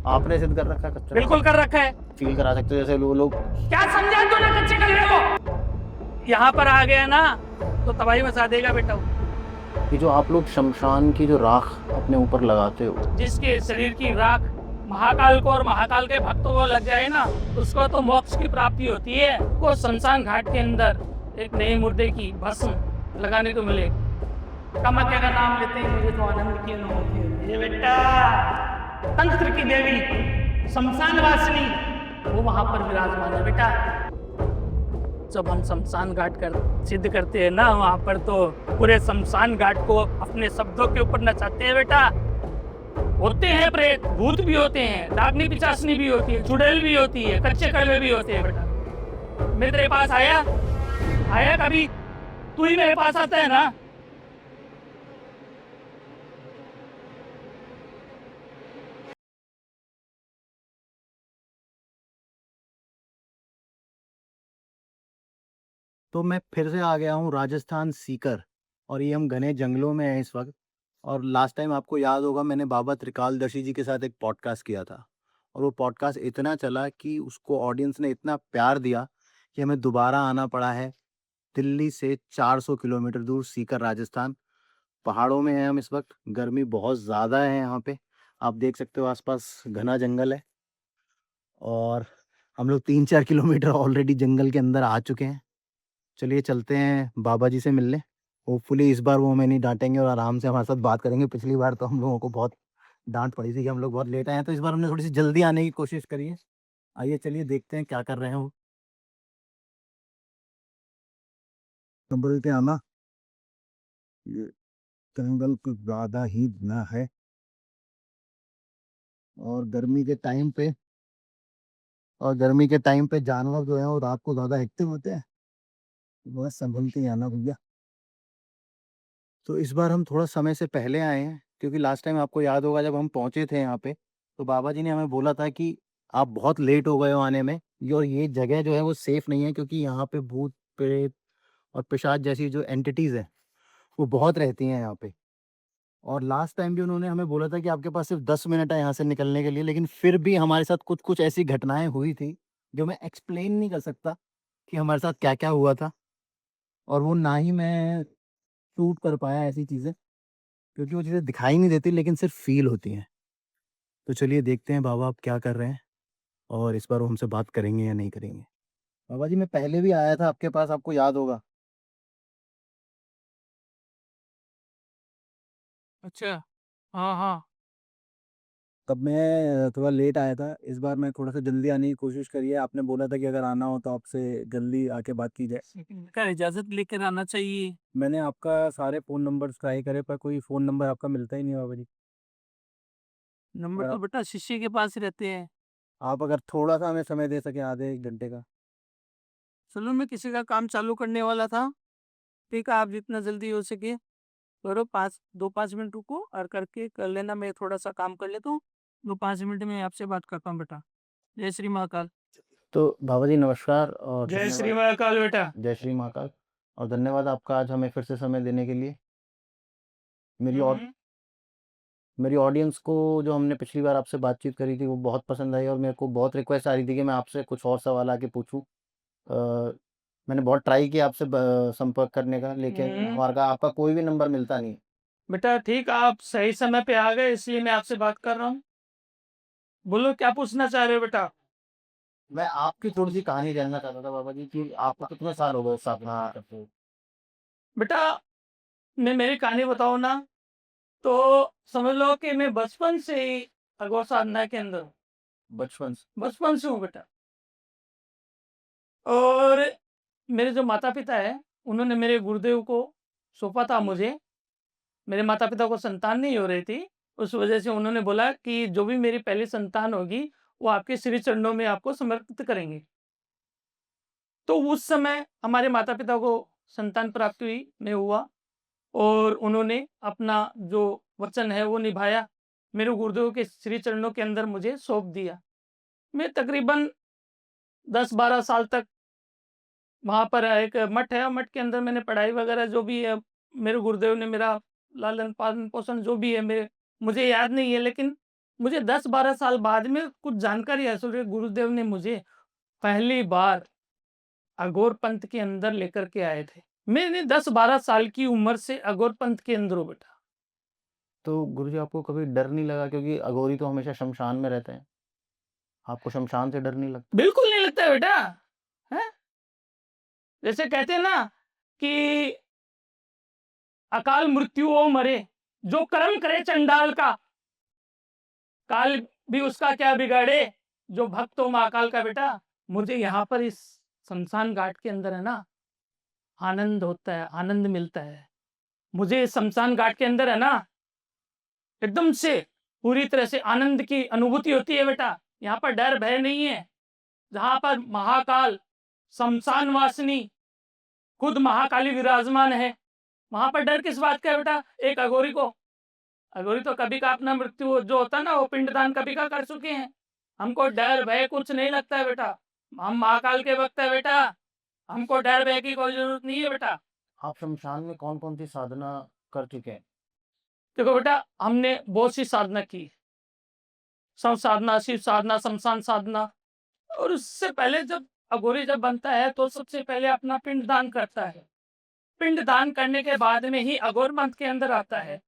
आपने सिद्ध कर रखा है कच्चा? बिल्कुल कर रखा है। फील करा सकते हो जैसे लोग क्या समझा तूने कच्चे कलवे को? यहाँ पर आ गया ना तो तबाही मचा देगा बेटा वो। कि जो आप लोग शमशान की जो राख अपने ऊपर लगाते हो, जिसके शरीर की राख महाकाल को और महाकाल के भक्तों को लग जाए ना, उसको तो मोक्ष की प्राप्ति होती है। को शमशान घाट के अंदर एक नए मुर्दे की भस्म लगाने को मिले। कामाख्या का नाम लेते ही मुझे तो आनंद की अनुभूति होती है। ये बेटा तंत्र की देवी शमशान वासिनी वो वहां पर विराजमान है बेटा। जब हम शमशान घाट कर सिद्ध करते हैं ना, वहां पर तो पूरे शमशान घाट को अपने शब्दों के ऊपर नचाते हैं बेटा। होते हैं प्रेत, भूत भी होते हैं, डाकनी पिचासनी भी होती है, चुड़ैल भी होती है, कच्चे कलवे भी होते हैं बेटा। मैं तेरे पास आया कभी? तू ही मेरे पास आता है ना। तो मैं फिर से आ गया हूँ राजस्थान सीकर, और ये हम घने जंगलों में हैं इस वक्त। और लास्ट टाइम आपको याद होगा मैंने बाबा त्रिकालदर्शी जी के साथ एक पॉडकास्ट किया था, और वो पॉडकास्ट इतना चला कि उसको ऑडियंस ने इतना प्यार दिया कि हमें दोबारा आना पड़ा है। दिल्ली से 400 किलोमीटर दूर सीकर राजस्थान, पहाड़ों में हैं हम इस वक्त। गर्मी बहुत ज़्यादा है यहाँ पे, आप देख सकते हो आसपास घना जंगल है, और हम लोग 3-4 किलोमीटर ऑलरेडी जंगल के अंदर आ चुके हैं। चलिए चलते हैं बाबा जी से मिलने। होपफुली इस बार वो हमें नहीं डांटेंगे और आराम से हमारे साथ बात करेंगे। पिछली बार तो हम लोगों को बहुत डांट पड़ी थी कि हम लोग बहुत लेट आए हैं, तो इस बार हमने थोड़ी सी जल्दी आने की कोशिश करी है। आइए चलिए देखते हैं क्या कर रहे हैं वो। नंबर पे आना, ये जंगल कुछ ज़्यादा ही घना है, और गर्मी के टाइम पे जानवर जो है वो रात को ज़्यादा एक्टिव होते हैं, बस संभल के आना भैया। तो इस बार हम थोड़ा समय से पहले आए हैं, क्योंकि लास्ट टाइम आपको याद होगा जब हम पहुंचे थे यहाँ पे, तो बाबा जी ने हमें बोला था कि आप बहुत लेट हो गए हो आने में, और ये जगह जो है वो सेफ़ नहीं है, क्योंकि यहाँ पे भूत प्रेत और पिशाच जैसी जो एंटिटीज़ हैं वो बहुत रहती हैं यहाँ पे। और लास्ट टाइम भी उन्होंने हमें बोला था कि आपके पास सिर्फ 10 मिनट है यहाँ से निकलने के लिए, लेकिन फिर भी हमारे साथ कुछ कुछ ऐसी घटनाएं हुई थी जो मैं एक्सप्लेन नहीं कर सकता कि हमारे साथ क्या क्या हुआ था। और वो ना ही मैं शूट कर पाया ऐसी चीज़ें, क्योंकि वो चीज़ें दिखाई नहीं देती लेकिन सिर्फ फील होती हैं। तो चलिए देखते हैं बाबा आप क्या कर रहे हैं, और इस बार वो हमसे बात करेंगे या नहीं करेंगे। बाबा जी मैं पहले भी आया था आपके पास, आपको याद होगा। अच्छा, हाँ हाँ। तब मैं थोड़ा लेट आया था, इस बार मैं थोड़ा सा जल्दी आने की कोशिश करी है। आपने बोला था कि अगर आना हो तो आपसे जल्दी आके बात की जाए। का इजाजत लेकर आना चाहिए। मैंने आपका सारे फ़ोन नंबर्स ट्राई करे पर कोई फ़ोन नंबर आपका मिलता ही नहीं बाबा जी। नंबर अगर तो बेटा शिष्य के पास ही रहते हैं। आप अगर थोड़ा सा हमें समय दे सकें, आधे 1 घंटे का। चलो मैं किसी का काम चालू करने वाला था। ठीक है, आप जितना जल्दी हो सके करो। 2-5 मिनट रुको और करके कर लेना। मैं थोड़ा सा काम कर लेता हूँ। 2-5 मिनट में आपसे बात करता हूँ बेटा। जय श्री महाकाल। तो बाबा जी नमस्कार, और जय श्री धन्यवाद। महाकाल बेटा। जय श्री महाकाल, और धन्यवाद आपका आज हमें फिर से समय देने के लिए। मेरी और हम्म। मेरी ऑडियंस को जो हमने पिछली बार आपसे बातचीत करी थी वो बहुत पसंद आई, और मेरे को बहुत रिक्वेस्ट आ रही थी कि मैं आपसे कुछ और सवाल आके पूछूं। मैंने बहुत ट्राई किया आपसे संपर्क करने का, लेकिन हम्म। हमारा आपका कोई भी नंबर मिलता नहीं। बेटा ठीक, आप सही समय पे आ गए इसलिए मैं आपसे बात कर रहा हूँ। बोलो क्या पूछना चाह रहे हो बेटा। मैं आपकी थोड़ी सी कहानी जानना चाहता था बाबा जी कि आपको कितने साल हो गए साधना करते हुए? बेटा मैं मेरी कहानी बताऊँ ना, तो समझ लो कि मैं बचपन से ही अगोर साधना के अंदर हूँ। बचपन से? बचपन से हूँ बेटा। और मेरे जो माता-पिता हैं, उन्होंने मेरे गुरुदेव को सौंपा था मुझे। मेरे माता-पिता को संतान नहीं हो रही थी, उस वजह से उन्होंने बोला कि जो भी मेरी पहली संतान होगी, वो आपके श्री चरणों में आपको समर्पित करेंगे। तो उस समय हमारे माता-पिता को संतान प्राप्ति हुई, मैं हुआ, और उन्होंने अपना जो वचन है वो निभाया। मेरे गुरुदेव के श्री चरणों के अंदर मुझे सौंप दिया। मैं तकरीबन 10-12 साल तक वहाँ पर एक मठ है, मठ के अंदर मैंने पढ़ाई वगैरह जो भी है, मेरे गुरुदेव ने मेरा लालन-पालन-पोषण जो भी है मेरे मुझे याद नहीं है, लेकिन मुझे 10-12 साल बाद में कुछ जानकारी हासिल हुई, गुरुदेव ने मुझे पहली बार अघोर पंथ के अंदर लेकर के आए थे। मैंने 10-12 साल की उम्र से अघोर पंथ के अंदर हूँ बेटा। तो गुरुजी आपको कभी डर नहीं लगा, क्योंकि अघोरी तो हमेशा श्मशान में रहते हैं। आपको श्मशान से डर नहीं लगता? बिल्कुल नहीं लगता है बेटा, हैं? जैसे कहते हैं ना कि अकाल मृत्यु ओ मरे, जो कर्म करे चंडाल का, काल भी उसका क्या बिगाड़े, जो भक्त हो महाकाल का बेटा। मुझे यहाँ पर इस शमशान घाट के अंदर है ना, आनंद होता है, आनंद मिलता है। मुझे इस शमशान घाट के अंदर है ना, एकदम से पूरी तरह से आनंद की अनुभूति होती है बेटा। यहाँ पर डर भय नहीं है। जहाँ पर महाकाल शमशान वासिनी खुद महाकाली विराजमान है, वहां पर डर किस बात का है बेटा। एक अघोरी तो कभी का अपना मृत्यु जो होता है ना, वो पिंडदान कभी का कर चुके हैं। हमको डर भय कुछ नहीं लगता है बेटा। हम महाकाल के भक्त है बेटा, हमको डर भय की कोई जरूरत नहीं है बेटा। आप शमशान में कौन-कौन सी साधना कर चुके हैं? देखो बेटा, हमने बहुत सी साधना की, शव साधना, शिव साधना, शमशान साधना। और उससे पहले जब अघोरी जब बनता है तो सबसे पहले अपना पिंड दान करता है। पिंड दान करने के बाद में ही अघोर मंथ के अंदर आता है।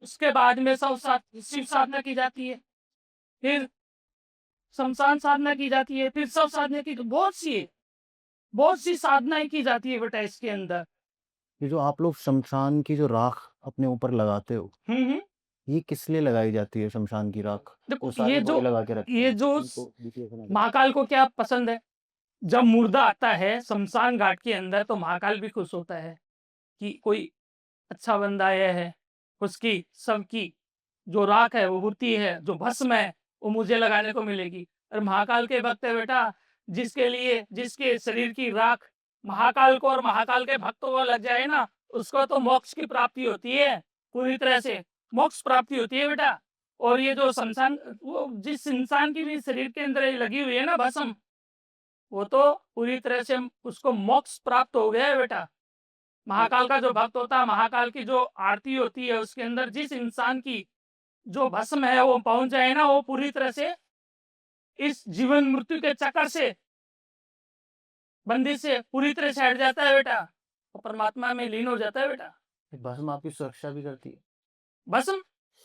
उसके बाद में शिव साधना की जाती है, फिर शमशान साधना की जाती है, फिर शव साधना की, बहुत सी साधनाएं की जाती है बेटा इसके अंदर। ये जो आप लोग शमशान की जो राख अपने ऊपर लगाते हो, हम्म। ये किस लिए लगाई जाती है शमशान की राख? देखो वो सारे घोड़े लगा के रखते ये हैं। जो इनको बीच में महाकाल को क्या पसंद है, जब मुर्दा आता है शमशान घाट के अंदर तो महाकाल भी खुश होता है कि कोई अच्छा बंदा आया है। उसकी सबकी जो राख है, वो मूर्ति है, जो भस्म है, वो मुझे लगाने को मिलेगी। और महाकाल के भक्त है बेटा, जिसके शरीर की राख महाकाल को और महाकाल के भक्तों को लग जाए ना, उसको तो मोक्ष की प्राप्ति होती है, पूरी तरह से मोक्ष प्राप्ति होती है बेटा। और ये जो शमशान, वो जिस इंसान की भी शरीर के अंदर ये लगी हुई है ना भस्म, वो तो पूरी तरह से उसको मोक्ष प्राप्त हो गया है बेटा। महाकाल का जो भक्त होता है, महाकाल की जो आरती होती है, उसके अंदर जिस इंसान की जो भस्म है वो पहुंच जाए ना, वो पूरी तरह से इस जीवन मृत्यु के चक्कर से, बंदी से पूरी तरह से हट जाता है बेटा, वो परमात्मा में लीन हो जाता है बेटा। भस्म आपकी सुरक्षा भी करती है। भस्म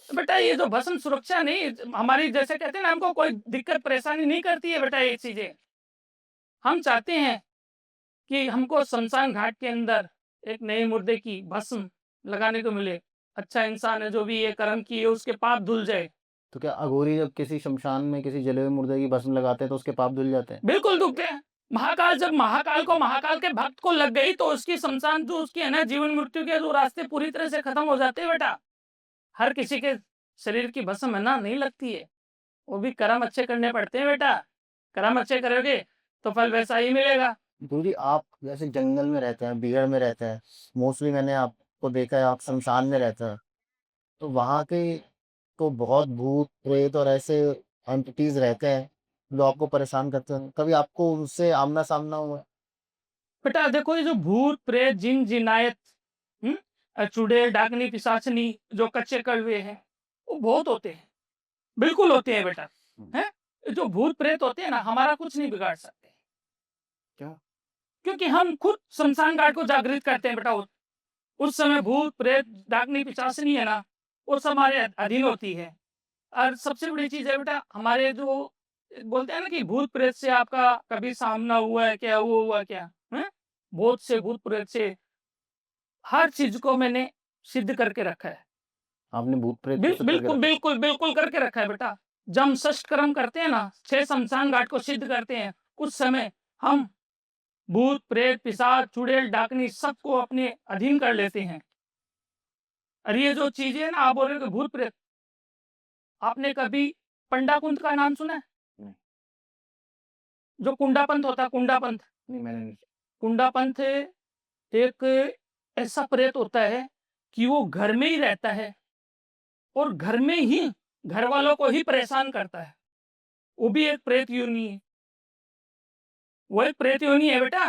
बेटा, ये जो भस्म सुरक्षा नहीं, हमारी जैसे कहते हैं ना, हमको कोई दिक्कत परेशानी नहीं करती है बेटा। ये चीजें हम चाहते हैं कि हमको शमशान घाट के अंदर एक नए मुर्दे की भस्म लगाने को मिले। अच्छा इंसान है जो भी ये कर्म किए, उसके पाप धुल जाए। तो क्या अघोरी जब किसी शमशान में किसी जले हुए मुर्दे की भस्म लगाते हैं तो उसके पाप धुल जाते हैं? बिल्कुल दुखते हैं। महाकाल जब महाकाल के भक्त को लग गई तो उसकी शमशान जो उसकी है ना, जीवन मृत्यु के जो रास्ते पूरी तरह से खत्म हो जाते हैं बेटा। हर किसी के शरीर की भस्म है ना नहीं लगती है, वो भी कर्म अच्छे करने पड़ते हैं बेटा। कर्म अच्छे करोगे तो फल वैसा ही मिलेगा। गुरुजी, आप जैसे जंगल में रहते हैं, बिगड़ में रहते हैं, मोस्टली मैंने आपको देखा है आप शमशान में रहते हैं, तो वहाँ के तो बहुत भूत प्रेत और ऐसे एंटिटीज रहते हैं जो आपको परेशान करते हैं। कभी आपको उनसे आमना सामना हुआ है? बेटा देखो, ये जो भूत प्रेत जिन जिनायत, चुड़ैल डाकनी पिशाचनी जो कच्चे कड़वे हैं, वो बहुत होते हैं, बिल्कुल होते हैं बेटा। हैं, जो भूत प्रेत होते हैं ना, हमारा कुछ नहीं बिगाड़ सकते। क्या? क्योंकि हम खुद शमशान घाट को जागृत करते हैं बेटा। उस समय भूत प्रेत डाकनी पिशाचनी है ना, वो सब हमारे अधीन होती है। और सबसे बड़ी चीज है बेटा, हमारे जो बोलते हैं ना कि भूत प्रेत से आपका कभी सामना हुआ है क्या, वो हुआ क्या, है? बहुत से भूत प्रेत से हर चीज को मैंने सिद्ध करके रखा है। आपने भूत प्रेत को सिद्ध करके बिल्कुल रखा? बिल्कुल बिल्कुल करके रखा है बेटा। जब हम षष्ठ कर्म करते हैं ना, 6 शमशान घाट को सिद्ध करते हैं, उस समय हम भूत प्रेत पिशाच चुड़ैल डाकनी सबको अपने अधीन कर लेते हैं। और ये जो चीजें ना, आप बोल रहे हो कि भूत प्रेत, आपने कभी पंडा कुंड का नाम सुना है? नहीं। जो कुंडा पंथ होता है, कुंडा पंथ। नहीं, मैंने नहीं। कुंडा पंथ एक ऐसा प्रेत होता है कि वो घर में ही रहता है और घर में ही घर वालों को ही परेशान करता है। वो भी एक प्रेत योनि है, वो एक प्रेत योनि है बेटा।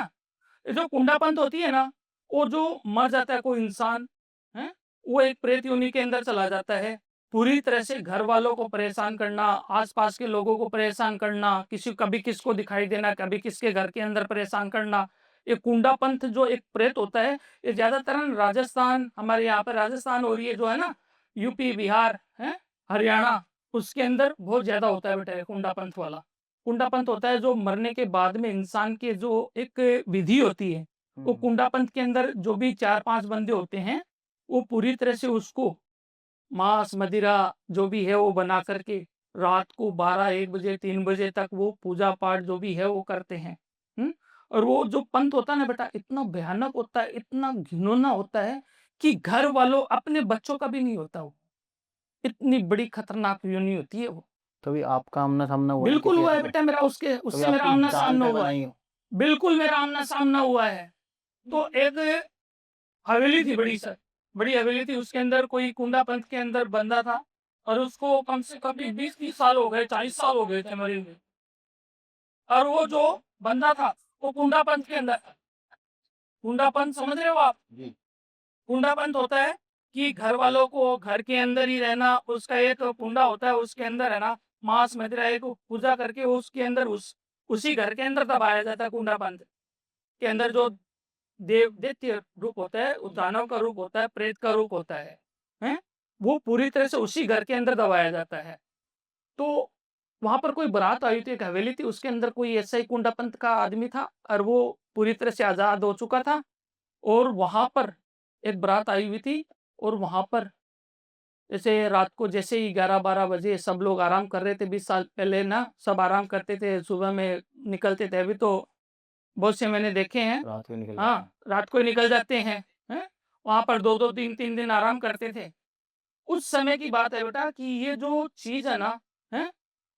ये जो कुंडा पंथ होती है ना, वो जो मर जाता है कोई इंसान, है, वो एक प्रेत योनि के अंदर चला जाता है। पूरी तरह से घर वालों को परेशान करना, आसपास के लोगों को परेशान करना, कभी किसको दिखाई देना, कभी किसके घर के अंदर परेशान करना। ये कुंडा पंथ जो एक प्रेत होता है, ये ज्यादातर ना राजस्थान, हमारे यहाँ पर राजस्थान और ये जो है ना यूपी, बिहार है, हरियाणा, उसके अंदर बहुत ज्यादा होता है बेटा ये कुंडा पंथ वाला। कुंडा पंथ होता है जो मरने के बाद में इंसान के जो एक विधि होती है, वो कुंडा पंथ के अंदर जो भी 4-5 बंदे होते हैं, वो पूरी तरह से उसको मांस मदिरा जो भी है वो बना करके रात को 12-1 बजे 3 बजे तक वो पूजा पाठ जो भी है वो करते हैं। और वो जो पंथ होता है ना बेटा, इतना भयानक होता है, इतना घिनौना होता है कि घर वालों अपने बच्चों का भी नहीं होता वो। इतनी बड़ी खतरनाक योनि होती है वो। कभी आपका आमना-सामना हुआ है बिल्कुल किसी हुआ है ऐसे? बेटा, मेरा उसके कभी उससे मेरा आपकी आमना जान सामना पे हुआ है। बनाई हो? बिल्कुल मेरा आमना सामना हुआ है। तो एक हवेली थी बड़ी सर, बड़ी हवेली थी, उसके अंदर कोई कुंडा पंथ के अंदर बंदा था और उसको कम से कम 20-30 साल हो गए, 40 साल हो गए थे मरे हुए। और वो जो बंदा था वो कुंडा पंथ के अंदर था। कुंडा पंथ समझ रहे हो आप? जी। कुंडा पंथ होता है कि घर वालों को घर के अंदर ही रहना, उसका एक कुंडा होता है, उसके अंदर है ना मांस मदिरा एक पूजा करके उसके अंदर उसी घर के अंदर दबाया जाता है। कुंडा पंथ के अंदर जो दैत्य रूप होता है, वो दानव का रूप होता है, प्रेत का रूप होता है, हैं? वो पूरी तरह से उसी घर के अंदर दबाया जाता है। तो वहाँ पर कोई बारात आई थी, एक हवेली थी, उसके अंदर कोई ऐसा ही कुंडापंथ का आदमी था और वो पूरी तरह से आज़ाद हो चुका था और वहाँ पर एक बारात आई हुई थी और वहाँ पर जैसे रात को जैसे ही 11-12 बजे सब लोग आराम कर रहे थे, 20 साल पहले ना सब आराम करते थे, सुबह में निकलते थे। अभी तो बहुत से मैंने देखे हैं, रात में निकल जाते हैं। हाँ, रात को ही निकल जाते हैं, हैं? वहाँ पर 2-2 3-3 दिन आराम करते थे। उस समय की बात है बेटा कि ये जो चीज़ है ना, हैं?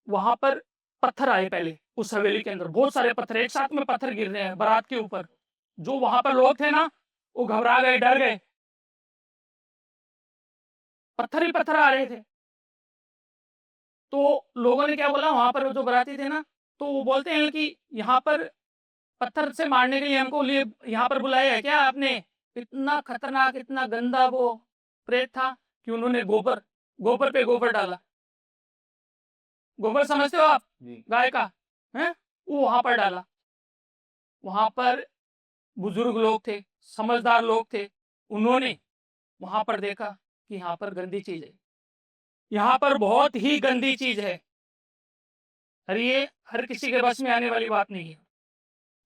वहाँ पर पत्थर आए पहले उस हवेली के अंदर, बहुत सारे पत्थर एक साथ में पत्थर गिर रहे हैं बारात के ऊपर। जो वहाँ पर लोग थे ना, वो घबरा गए, डर गए। पत्थर ही पत्थर आ रहे थे। तो लोगों ने क्या बोला वहाँ पर, वो जो बाराती थे ना, तो वो बोलते हैं कि यहाँ पर पत्थर से मारने के लिए हमको लिए यहाँ पर बुलाया है क्या आपने? इतना खतरनाक, इतना गंदा वो प्रेत था कि उन्होंने गोबर गोबर पे गोबर डाला। गोबर समझते हो आप? जी। गाय का, हैं? वो वहाँ पर डाला। वहाँ पर बुजुर्ग लोग थे, समझदार लोग थे। उन्होंने वहाँ पर देखा कि यहाँ पर गंदी चीज़ है। यहाँ पर बहुत ही गंदी चीज़ है और ये हर किसी के बस में आने वाली बात नहीं है।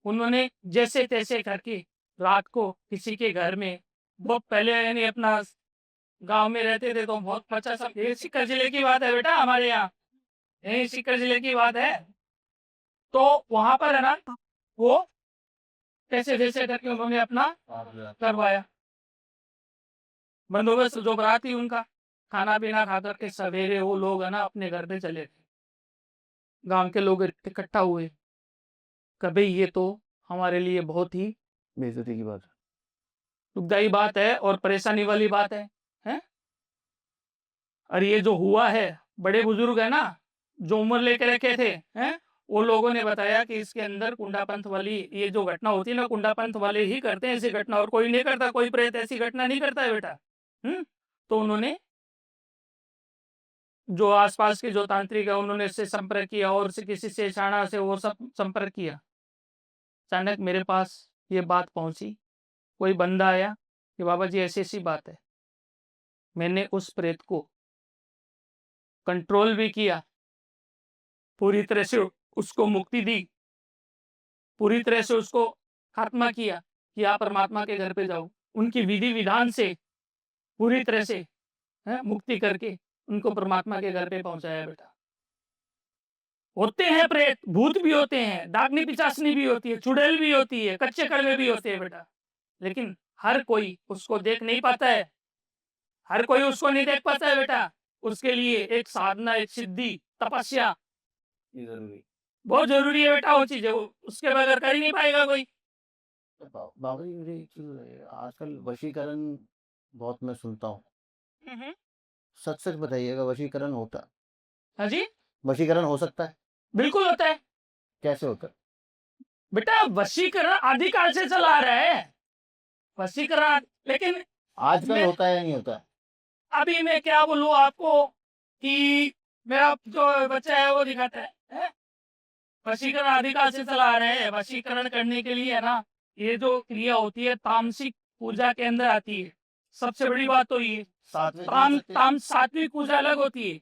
उन्होंने जैसे-तैसे करके रात को किसी के घर में, बहुत पहले यानी अपना गाँव में रहते थे तो बहुत 50 साल, ये सीकर जिले की बात है बेटा, हमारे यहाँ, यही सीकर जिले की बात है। तो वहाँ पर है ना, वो कैसे-जैसे करके उन्होंने अपना करवाया। बंदोबस्त जो बाराती उनका, खाना-पीना खा कर के सवेरे वो लोग है ना अपने घर पे चले गए। गाँव के लोग इकट्ठा हुए, कभी ये तो हमारे लिए बहुत ही बेइज्जती की बात है। दुखदाई बात है और परेशानी वाली बात है, हैं? और ये जो हुआ है, बड़े बुजुर्ग है ना, जो उम्र लेके रखे थे, हैं? वो लोगों ने बताया कि इसके अंदर कुंडापंथ वाली ये जो घटना होती है ना, कुंडापंथ वाले ही करते हैं ऐसी घटना, और कोई नहीं करता, कोई प्रेत ऐसी घटना नहीं करता है बेटा। तो उन्होंने जो आसपास के जो तांत्रिक है उन्होंने इससे संपर्क किया और से किसी से शाणा से वो सब संपर्क किया। अचानक मेरे पास ये बात पहुंची, कोई बंदा आया कि बाबा जी ऐसी-ऐसी बात है। मैंने उस प्रेत को कंट्रोल भी किया, पूरी तरह से उसको मुक्ति दी, पूरी तरह से उसको खात्मा किया कि आप परमात्मा के घर पे जाओ। उनकी विधि-विधान से पूरी तरह से मुक्ति करके उनको परमात्मा के घर पे पहुँचाया बेटा। होते हैं प्रेत, भूत भी होते हैं, डाकनी पिशाचनी भी होती है, चुड़ैल भी होती है, कच्चे कड़वे भी होते हैं बेटा। लेकिन हर कोई उसको देख नहीं पाता है, हर कोई उसको नहीं देख पाता है बेटा। उसके लिए एक साधना, एक सिद्धि, तपस्या ये ज़रूरी। बहुत ज़रूरी है बेटा, वो चीज़ है, वो उसके बगैर कर ही नहीं पाएगा कोई। बाबा जी मुझे एक चीज़ आजकल वशीकरण बहुत मैं सुनता हूँ। सच-सच बताइएगा वशीकरण होता हाँ जी, वशीकरण हो सकता है? बिल्कुल होता है। कैसे होता है? बेटा वशीकरण आदिकाल से चला आ रहा है, वशीकरण, लेकिन आजकल मैं होता है या नहीं होता है? अभी मैं क्या बोलूँ आपको, कि मेरा जो बच्चा है वो दिखाता है? वशीकरण आदि कहाँ से चला रहे हैं? वशीकरण करने के लिए है ना, ये जो क्रिया होती है तामसिक पूजा के अंदर आती है। सबसे बड़ी बात तो ये सात्विक पूजा अलग होती है।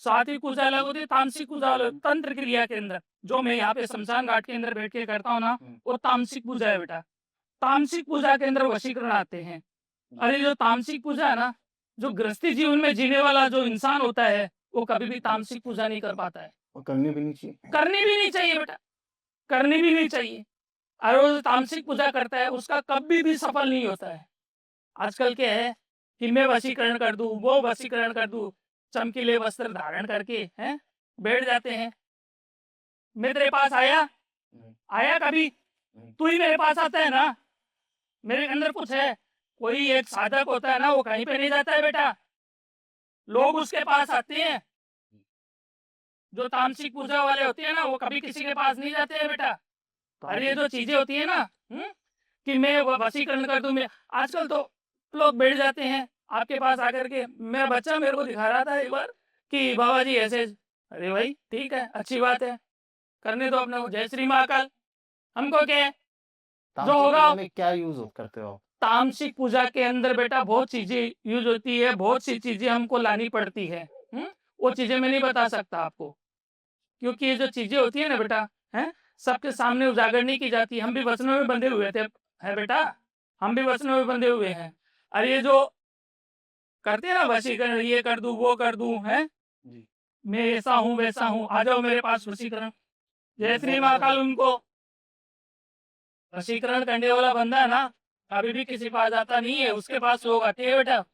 सात्विक पूजा अलग होती है, तामसिक पूजा अलग। तंत्र क्रिया के अंदर जो मैं यहाँ पे शमशान घाट के अंदर बैठ के करता हूँ ना, वो तामसिक पूजा है बेटा। तामसिक पूजा के अंदर वशीकरण आते हैं। अरे जो तामसिक पूजा है ना, जो गृहस्थी जीवन में जीने वाला जो इंसान होता है, वो कभी भी तामसिक पूजा नहीं कर पाता है। और करनी भी नहीं चाहिए। करनी भी नहीं चाहिए बेटा, करनी भी नहीं चाहिए। और वो जो तामसिक पूजा करता है उसका कभी भी सफल नहीं होता है। आजकल क्या है कि मैं वशीकरण कर दूं, वो वशीकरण कर दूं, चमकीले वस्त्र धारण करके हैं बैठ जाते हैं। मैं तेरे पास आया आया कभी? तू ही मेरे पास आता है ना। मेरे अंदर कुछ है। कोई एक साधक होता है ना, वो कहीं पे नहीं जाता है बेटा, लोग उसके पास आते हैं। जो तामसिक पूजा वाले होते हैं ना, वो कभी किसी के पास नहीं जाते हैं बेटा। अरे ये जो चीजें होती है ना, कि मैं वशीकरण कर दूं, मैं आजकल तो लोग बैठ जाते हैं आपके पास आकर के। मेरा बच्चा मेरे को दिखा रहा था एक बार कि बाबा जी ऐसे। अरे भाई ठीक है, अच्छी बात है, करने दो अपने को। जय श्री महाकाल। हमको क्या है जो तामसिक होगा। पूजा में क्या यूज करते हो आप? तामसिक पूजा के अंदर बेटा बहुत चीजें यूज होती है, बहुत सी चीजें हमको लानी पड़ती है। वो चीजें मैं नहीं बता सकता आपको, क्योंकि ये जो चीजें होती है ना बेटा, हैं सबके सामने उजागर नहीं की जाती। हम भी वचनों में बंधे हुए थे, है बेटा, हम भी वचनों में बंधे हुए हैं। अरे ये जो करते हैं ना वशीकरण, ये कर दूं वो कर दूं, है जी। मैं ऐसा हूँ वैसा हूँ, आ जाओ मेरे पास वशीकरण। जय श्री महाकाल। उनको वशीकरण करने वाला बंदा है ना, कभी भी किसी पास आता नहीं है, उसके पास लोग आते हैं बेटा।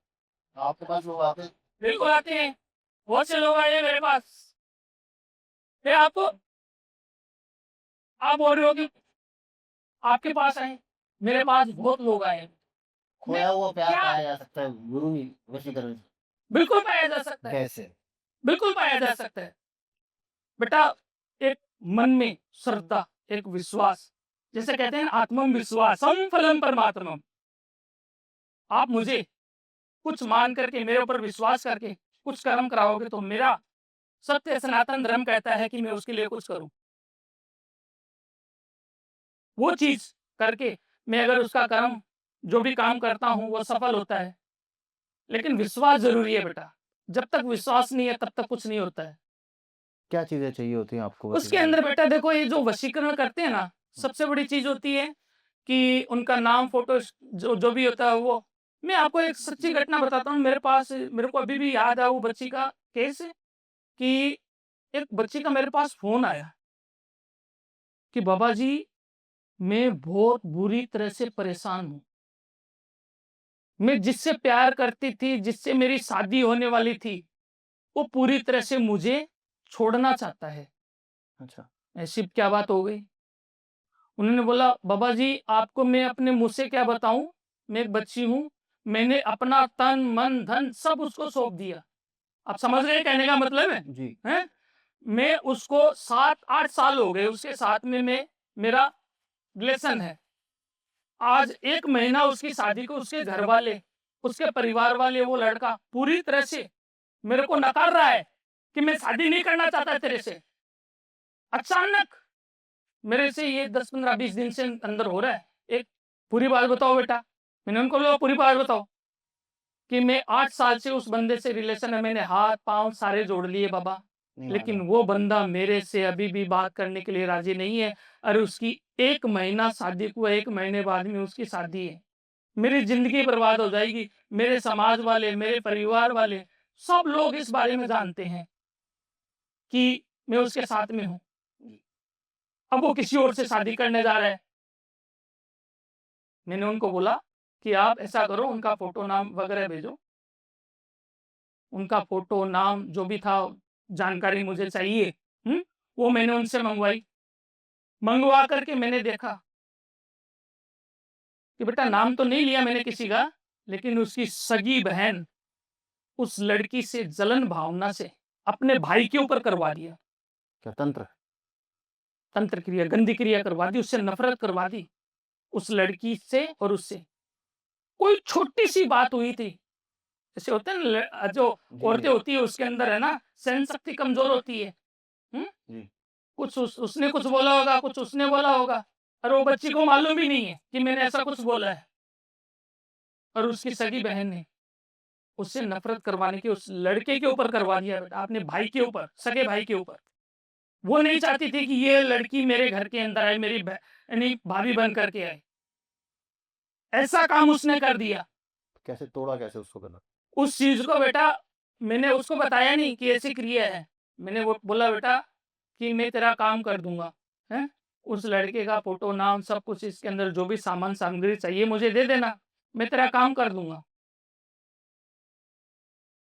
आपके पास लोग आते हैं? बिल्कुल आते हैं, बहुत से लोग आए हैं मेरे पास। फिर आप बोल रहे हो कि आपके पास आए, मेरे पास बहुत लोग आए हैं। खोया हुआ प्यार क्या? पाया जा सकता है गुरु ही वशीकरण से। बिल्कुल पाया जा सकता है, कैसे? बिल्कुल पाया जा सकता है बेटा। एक मन में श्रद्धा, एक विश्वास, जैसे कहते हैं आत्मम विश्वासम फलम परमात्मम। आप मुझे कुछ मान करके, मेरे ऊपर विश्वास करके कुछ कर्म कराओगे तो मेरा सत्य सनातन धर्म कहता है कि मैं उसके लिए कुछ करूं। वो चीज करके मैं अगर उसका कर्म जो भी काम करता हूं वो सफल होता है। लेकिन विश्वास जरूरी है बेटा, जब तक विश्वास नहीं है तब तक कुछ नहीं होता है। क्या चीजें चाहिए होती हैं आपको उसके वशीकरण में? अंदर बेटा देखो, ये जो वशीकरण करते हैं ना, सबसे बड़ी चीज होती है कि उनका नाम, फोटो, जो जो भी होता है वो। मैं आपको एक सच्ची घटना बताता हूँ। मेरे पास, मेरे को अभी भी याद है वो बच्ची का केस, कि एक बच्ची का मेरे पास फोन आया कि बाबा जी मैं बहुत बुरी तरह से परेशान हूँ। मैं जिससे प्यार करती थी, जिससे मेरी शादी होने वाली थी, वो पूरी तरह से मुझे छोड़ना चाहता है। अच्छा। ऐसी क्या बात हो गई? उन्होंने बोला बाबा जी आपको मैं अपने मुँह से क्या बताऊँ, मैं एक बच्ची हूँ, मैंने अपना तन, मन, धन सब उसको सौंप दिया। आप समझ रहे हैं कहने का मतलब है? जी। हैं? मैं उसको 7-8 साल हो गए उसके साथ में मेरा रिलेशन है। आज 1 महीना उसकी शादी को उसके घर वाले, उसके परिवार वाले, वो लड़का पूरी तरह से मेरे को नकार रहा है कि मैं शादी नहीं करना चाहता तेरे से। अचानक मेरे से ये 10, 15, 20 दिन से अंदर हो रहा है। एक पूरी बात बताओ बेटा। मैंने उनको बोला पूरी बात बताओ कि मैं 8 साल से उस बंदे से रिलेशन है, मैंने हाथ-पाँव सारे जोड़ लिए बाबा। नहीं मान लेकिन रहा। वो बंदा मेरे से अभी भी बात करने के लिए राज़ी नहीं है। अरे उसकी 1 महीना शादी को, 1 महीने बाद में उसकी शादी है। मेरी ज़िंदगी बर्बाद हो जाएगी। मेरे समाज वाले, मेरे परिवार वाले, सब लोग इस बारे में जानते हैं कि मैं उसके साथ में हूँ। अब वो किसी और से शादी करने जा रहा है। मैंने उनको बोला कि आप ऐसा करो, उनका फ़ोटो, नाम वगैरह भेजो। उनका फ़ोटो, नाम जो भी था, जानकारी मुझे चाहिए, वो मैंने उनसे मँगवाई। मँगवा कर के मैंने देखा कि बेटा नाम तो नहीं लिया मैंने किसी का, लेकिन उसकी सगी बहन उस लड़की से जलन भावना से अपने भाई के ऊपर करवा दिया। क्या तंत्र? तंत्र क्रिया, गंदी क्रिया करवा दी, उससे नफ़रत करवा दी, उस लड़की से और उससे। कोई छोटी-सी बात हुई थी, ऐसे होते हैं ना जो जी, औरतें जी। होती है उसके अंदर है ना सहन शक्ति कमजोर होती है। जी। कुछ उसने कुछ बोला होगा, कुछ उसने बोला होगा, और वो बच्ची को मालूम ही नहीं है कि मैंने ऐसा कुछ बोला है। और उसकी सगी बहन ने उससे नफरत करवाने की उस लड़के के ऊपर करवा दिया बेटा, अपने भाई के ऊपर, सगे भाई के ऊपर। वो नहीं चाहती थी कि ये लड़की मेरे घर के अंदर आए, मेरी यानी भाभी बन करके आए। ऐसा काम उसने कर दिया। कैसे तोड़ा कैसे उसको गला? उस चीज को बेटा मैंने उसको बताया नहीं कि ऐसी क्रिया है। मैंने वो बोला बेटा कि मैं तेरा काम कर दूंगा, है। उस लड़के का फोटो, नाम, सब कुछ इसके अंदर जो भी सामान सामग्री चाहिए मुझे दे देना, मैं तेरा काम कर दूंगा।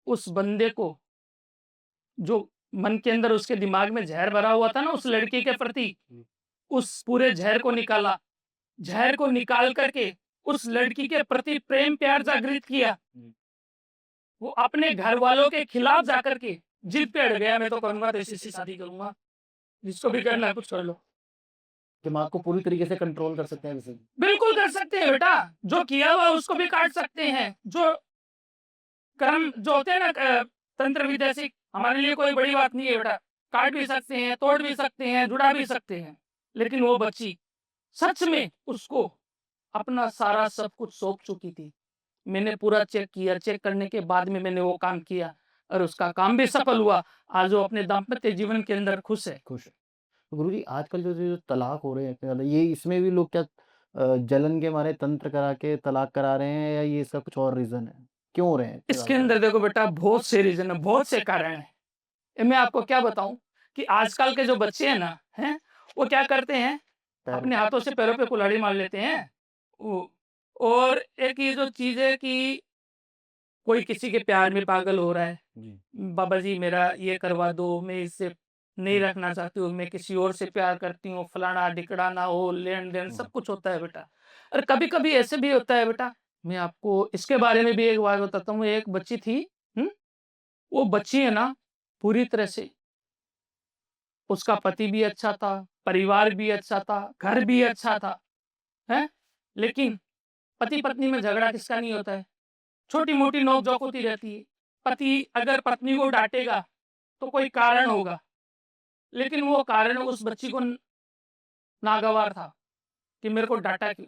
उस बंदे को जो मन के अंदर उसके दिमाग में जहर भरा हुआ था ना उस लड़की के प्रति, उस पूरे जहर को निकाला। जहर को निकाल करके उस लड़की के प्रति प्रेम प्यार जागृत किया। वो अपने घर वालों के खिलाफ जाकर के जिद पे अड़ गया, मैं तो करूंगा तो इसी से शादी करूंगा, जिसको भी करना है कुछ कर लो। दिमाग को पूरी तरीके से कंट्रोल कर सकते हैं वैसे। बिल्कुल कर सकते हैं बेटा, जो किया हुआ उसको भी काट सकते हैं। जो कर्म जो होते हैं ना तंत्र विद्या से, हमारे लिए कोई बड़ी बात नहीं है बेटा। काट भी सकते हैं, तोड़ भी सकते हैं, जुड़ा भी सकते हैं। लेकिन वो बच्ची सच में उसको अपना सारा सब कुछ सौंप चुकी थी। मैंने पूरा चेक किया, चेक करने के बाद में मैंने वो काम किया और उसका काम भी सफल हुआ। आज वो अपने दाम्पत्य जीवन के अंदर खुश है। खुश है। तो गुरुजी आजकल जो तलाक हो रहे हैं इतने ज़्यादा, ये इसमें भी लोग क्या जलन के मारे तंत्र करा के तलाक करा रहे हैं या ये इसका कुछ और रीज़न है? क्यों हो रहे हैं इतने इसके ज़्यादा अंदर तलाक? देखो बेटा बहुत से रीजन है, बहुत से कारण है। मैं आपको क्या बताऊं कि आजकल के जो बच्चे हैं ना, हैं, वो क्या करते हैं, पैर अपने हाथों से पैरों पे कुल्हाड़ी मार लेते हैं। वो और एक ये जो चीज है कि कोई किसी के प्यार में पागल हो रहा है, जी। बाबा जी मेरा ये करवा दो, मैं इससे नहीं रखना चाहती हूँ, मैं किसी और से प्यार करती हूँ, फलाना ढिकड़ा ना हो, लेन देन सब कुछ होता है बेटा। और कभी कभी ऐसे भी होता है बेटा, मैं आपको इसके बारे में भी एक बात बताता हूँ। एक बच्ची थी, हम्म, वो बच्ची है ना पूरी तरह से, उसका पति भी अच्छा था, परिवार भी अच्छा था, घर भी अच्छा था, है। लेकिन पति पत्नी में झगड़ा किसका नहीं होता है, छोटी मोटी नोक-झोंक होती रहती है। पति अगर पत्नी को डाँटेगा, तो कोई कारण होगा, लेकिन वो कारण उस बच्ची को नागवार था कि मेरे को डाँटा क्यों?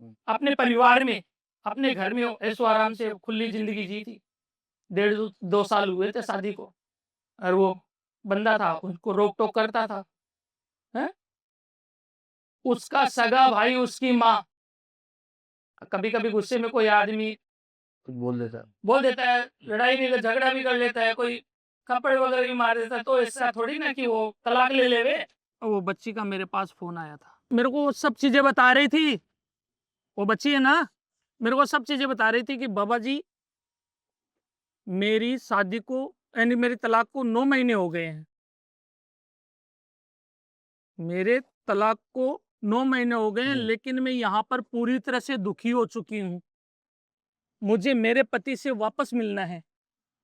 हुँ। अपने परिवार में, अपने घर में ऐशो-आराम से खुली ज़िंदगी जी थी। डेढ़ 2 साल हुए थे शादी को, और वो बंदा था, उसको रोक-टोक करता था, हैं? उसका सगा भाई, उसकी माँ, कभी-कभी गुस्से में कोई आदमी कुछ बोल देता है। बोल देता है, लड़ाई भी झगड़ा भी कर लेता है, कोई थप्पड़ वगैरह भी मार देता है, तो ऐसा थोड़ी ना कि वो तलाक ले लेवे। वो बच्ची का मेरे पास फ़ोन आया था। मेरे को वो सब चीज़ें बता रही थी, वो बच्ची है ना, मेरे को सब चीज़ें बता रही थी कि बाबा जी मेरी शादी को यानी मेरी तलाक को 9 महीने हो गए हैं। मेरे तलाक को 9 महीने हो गए हैं, जी। लेकिन मैं यहाँ पर पूरी तरह से दुखी हो चुकी हूँ। मुझे मेरे पति से वापस मिलना है।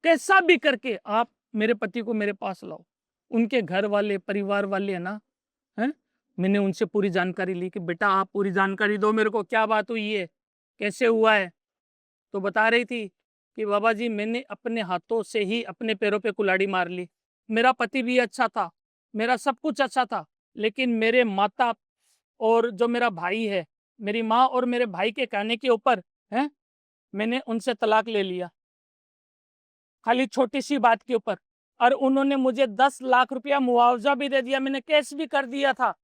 कैसा भी करके आप मेरे पति को मेरे पास लाओ। उनके घर वाले, परिवार वाले है ना, हैं? मैंने उनसे पूरी जानकारी ली कि बेटा आप पूरी जानकारी दो मेरे को, क्या बात हुई है? कैसे हुआ है? तो बता रही थी कि बाबा जी मैंने अपने हाथों से ही अपने पैरों पे कुल्हाड़ी मार ली। मेरा पति भी अच्छा था, मेरा सब कुछ अच्छा था, लेकिन मेरे माता और जो मेरा भाई है, मेरी माँ और मेरे भाई के कहने के ऊपर, हैं, मैंने उनसे तलाक ले लिया। खाली छोटी-सी बात के ऊपर, और उन्होंने मुझे 10 लाख रुपया मुआवज़ा भी दे दिया, मैंने केस भी कर दिया था,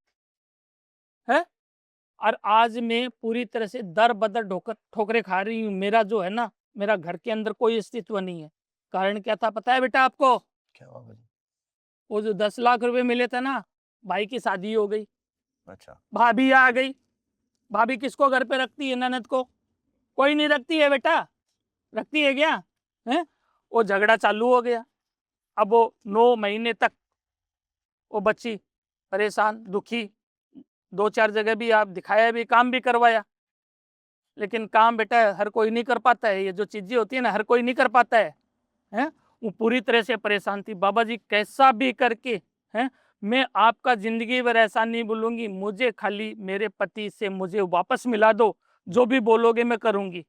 हैं? और आज मैं पूरी तरह से दर-बदर ठोकरें खा रही हूँ। मेरा जो है ना, मेरा घर के अंदर कोई अस्तित्व नहीं है। कारण क्या था पता है बेटा आपको? क्या हुआ भाई? वो जो 10 लाख रुपए मिले थे ना, भाई की शादी हो गई, अच्छा। भाभी आ गई। भाभी किसको घर पे रखती है, ननद को? कोई नहीं रखती है बेटा, रखती है क्या? हैं? वो झगड़ा चालू हो गया। अब वो 9 महीने तक वो बच्ची परेशान, दुखी, 2-4 जगह भी आप दिखाया भी, काम भी करवाया, लेकिन काम बेटा हर कोई नहीं कर पाता है। ये जो चीज़ें होती है ना, हर कोई नहीं कर पाता है, हैं? वो पूरी तरह से परेशान थी। बाबा जी कैसा भी करके, हैं, मैं आपका ज़िंदगी भर ऐसा नहीं बोलूँगी, मुझे खाली मेरे पति से मुझे वापस मिला दो, जो भी बोलोगे मैं करूँगी।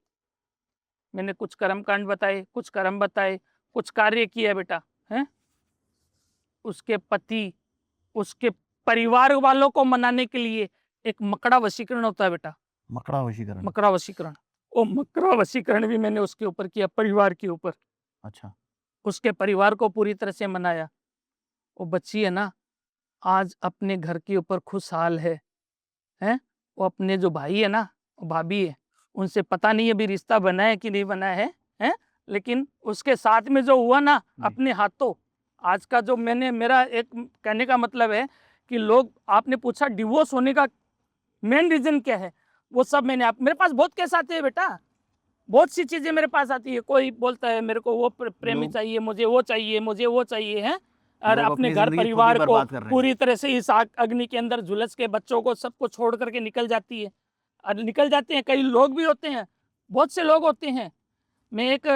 मैंने कुछ कर्मकांड बताए, कुछ कर्म बताए, कुछ कार्य किया बेटा, हैं? उसके पति, उसके परिवार वालों को मनाने के लिए एक मकड़ा वशीकरण होता है बेटा, मकड़ा वशीकरण। मकड़ा वशीकरण। वो मकड़ा वशीकरण भी मैंने उसके ऊपर किया, परिवार के ऊपर। अच्छा। उसके परिवार को पूरी तरह से मनाया। वो बच्ची है ना, आज अपने घर के ऊपर खुशहाल है, हैं? वो अपने जो भाई है ना, वो भाभी है, उनसे पता नहीं अभी रिश्ता बना है कि नहीं बना है, हैं? लेकिन उसके साथ में जो हुआ ना जी। अपने हाथों, आज का जो मेरा एक कहने का मतलब है कि लोग, आपने पूछा डिवोर्स होने का मेन रीजन क्या है, वो सब मेरे पास बहुत केस आते हैं बेटा, बहुत सी चीजें मेरे पास आती है। कोई बोलता है मेरे को वो प्रेमी लोग चाहिए, मुझे वो चाहिए, मुझे वो चाहिए, है? और लोग अपने अपनी घर जिंदगी खुद ही परिवार को बर्बाद कर रहे हैं। पूरी तरह से इस आग अग्नि के अंदर झुलस के बच्चों को सबको छोड़ करके निकल जाती है, और निकल जाते हैं। कई लोग भी होते हैं, बहुत से लोग होते हैं, मैं एक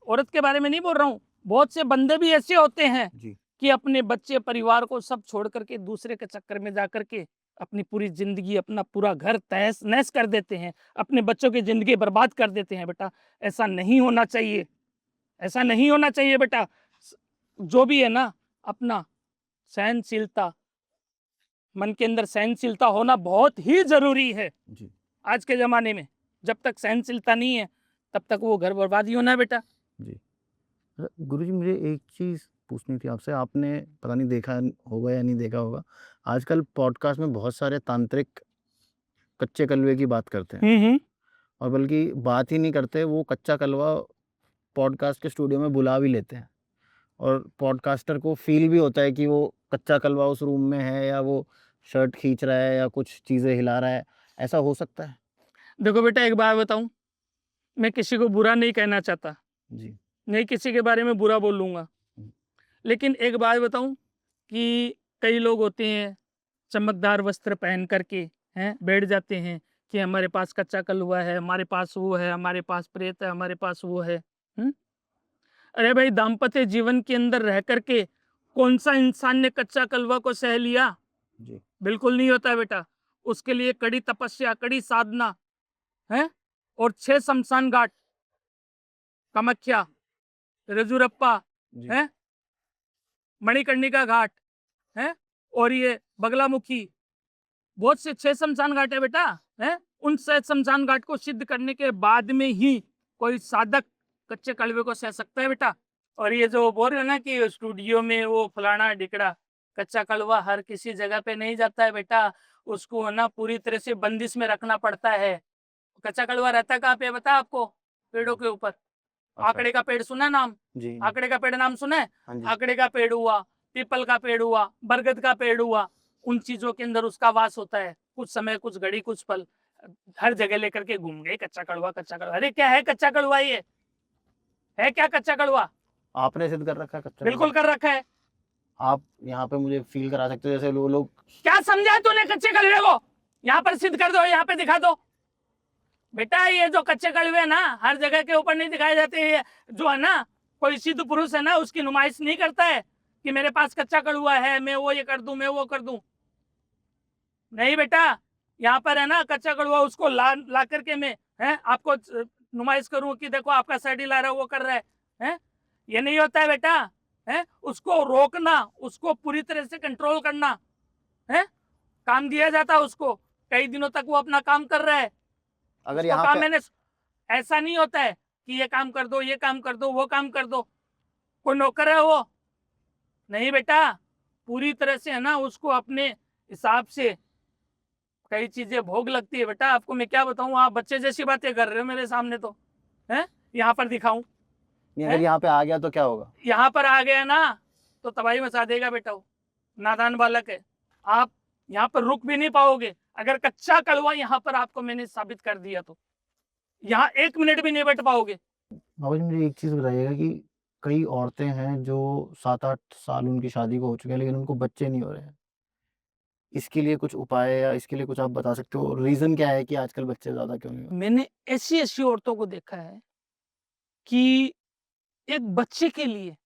औरत के बारे में नहीं बोल रहा हूँ, बहुत से बंदे भी ऐसे होते हैं जी। कि अपने बच्चे परिवार को सब छोड़ करके दूसरे के चक्कर में जाकर के अपनी पूरी जिंदगी, अपना पूरा घर तहस नहस कर देते हैं, अपने बच्चों की जिंदगी बर्बाद कर देते हैं बेटा। ऐसा नहीं होना चाहिए, ऐसा नहीं होना चाहिए बेटा। जो भी है ना, अपना सहनशीलता, मन के अंदर सहनशीलता होना बहुत ही जरूरी है जी। आज के जमाने में। जब तक सहनशीलता नहीं है तब तक वो घर बर्बाद ही होना है बेटा। जी। गुरुजी, मुझे एक चीज़ पूछनी थी आपसे, आपने पता नहीं देखा होगा या नहीं देखा होगा, आजकल पॉडकास्ट में बहुत सारे तांत्रिक कच्चे कलवे की बात करते हैं, हम्म। और बल्कि बात ही नहीं करते, वो कच्चा कलवा पॉडकास्ट के स्टूडियो में बुला भी लेते हैं, और पॉडकास्टर को फील भी होता है कि वो कच्चा कलवा उस रूम में है, या वो शर्ट खींच रहा है, या कुछ चीज़ें हिला रहा है। ऐसा हो सकता है? देखो बेटा, एक बात बताऊं, मैं किसी को बुरा नहीं कहना चाहता, जी। नहीं किसी के बारे में बुरा बोलूंगा, लेकिन एक बात बताऊं कि कई लोग होते हैं चमकदार वस्त्र पहन करके, हैं, बैठ जाते हैं कि हमारे पास कच्चा कलवा है, हमारे पास वो है, हमारे पास प्रेत है, हमारे पास वो है। अरे भाई, दाम्पत्य जीवन के अंदर रह करके कौन सा इंसान ने कच्चा कलवा को सह लिया? जी। बिल्कुल नहीं होता है बेटा। उसके लिए कड़ी तपस्या, कड़ी साधना है, और 6 शमशान घाट, कामाख्या, रजुरप्पा, जी। है, मणिकर्णिका घाट, है, और ये बगलामुखी, बहुत से 6 शमशान घाट है बेटा, है। उन 6 शमशान घाट को सिद्ध करने के बाद में ही कोई साधक कच्चे कलवे को सह सकता है बेटा। और ये जो बोल रहे हो ना कि स्टूडियो में वो फलाना ढिकड़ा, कच्चा कलवा हर किसी जगह पे नहीं जाता है बेटा, उसको है ना पूरी तरह से बंदिश में रखना पड़ता है। कच्चा कलवा रहता कहाँ पे है बता आपको? पेड़ों के ऊपर। अच्छा। आकड़े का पेड़ सुना है नाम? जी। जी। आकड़े का पेड़ नाम सुना है? हाँ जी। आकड़े का पेड़ हुआ, पीपल का पेड़ हुआ, बरगद का पेड़ हुआ, उन चीजों के अंदर उसका वास होता है। कुछ समय, कुछ घड़ी, कुछ पल, हर जगह लेकर के घूम गए कच्चा कड़वा, कच्चा कड़वा। अरे क्या है कच्चा कड़वा? ये है क्या कच्चा कड़वा? आपने सिद्ध कर रखा है कच्चा बिल्कुल कलवा? कर रखा है। आप यहाँ पे मुझे फील करा सकते हो जैसे वो लोग। क्या समझा है तूने कच्चे कड़वे को? यहाँ पर सिद्ध कर दो, यहाँ पे दिखा दो बेटा। ये जो कच्चे कड़वे है ना, हर जगह के ऊपर नहीं दिखाए जाते। ये जो है ना, कोई सिद्ध पुरुष है ना, उसकी नुमाइश नहीं करता है कि मेरे पास कच्चा कड़वा है, मैं वो ये कर दूं, मैं वो कर दूं। नहीं बेटा, यहाँ पर है ना कच्चा कड़वा, उसको ला करके मैं, है, आपको नुमाइश करूं कि देखो आपका साइड ला रहा है, वो कर रहा है? ये नहीं होता है बेटा, है। उसको रोकना, उसको पूरी तरह से कंट्रोल करना, है, काम दिया जाता है उसको। कई दिनों तक वो अपना काम कर रहा है। अगर उसको यहाँ काम पे मैंने, ऐसा नहीं होता है कि ये काम कर दो, ये काम कर दो, वो काम कर दो, कोई नौकर है वो? नहीं बेटा, पूरी तरह से है ना उसको अपने हिसाब से कई चीजें भोग लगती है बेटा। आपको मैं क्या बताऊं, आप बच्चे जैसी बातें कर रहे हो मेरे सामने, तो है यहाँ पर दिखाऊं? अगर यहाँ पे आ गया तो क्या होगा? यहाँ पर आ गया ना तो तबाही मचा देगा बेटा। वो नादान बालक है, आप यहाँ पर रुक भी नहीं पाओगे। अगर कच्चा कड़वा यहाँ पर आपको मैंने साबित कर दिया तो यहाँ 1 मिनट भी नहीं बैठ पाओगे। बाबा जी, मुझे एक चीज़ बताइएगा कि कई औरतें हैं जो 7-8 साल उनकी शादी को हो चुके हैं, लेकिन उनको बच्चे नहीं हो रहे हैं। इसके लिए कुछ उपाय या इसके लिए कुछ आप बता सकते हो? रीज़न क्या है कि आजकल बच्चे ज़्यादा क्यों नहीं हो रहे? मैंने ऐसी ऐसी औरतों को देखा है कि एक बच्चे के लिए,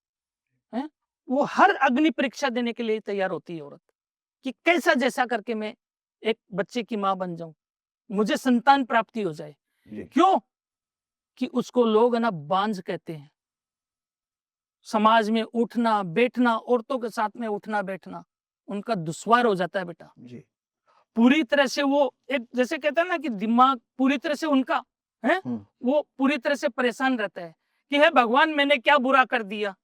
है, वो हर अग्नि परीक्षा देने के लिए तैयार होती है औरत, कि कैसा जैसा करके मैं एक बच्चे की माँ बन जाऊं, मुझे संतान प्राप्ति हो जाए। जी। क्यों? कि उसको लोग है ना बांझ कहते हैं। समाज में उठना बैठना, औरतों के साथ में उठना बैठना उनका दुश्वार हो जाता है बेटा। जी। पूरी तरह से वो एक जैसे कहते हैं ना कि दिमाग पूरी तरह से उनका है, वो पूरी तरह से परेशान रहता है कि हे भगवान, मैंने क्या बुरा कर दिया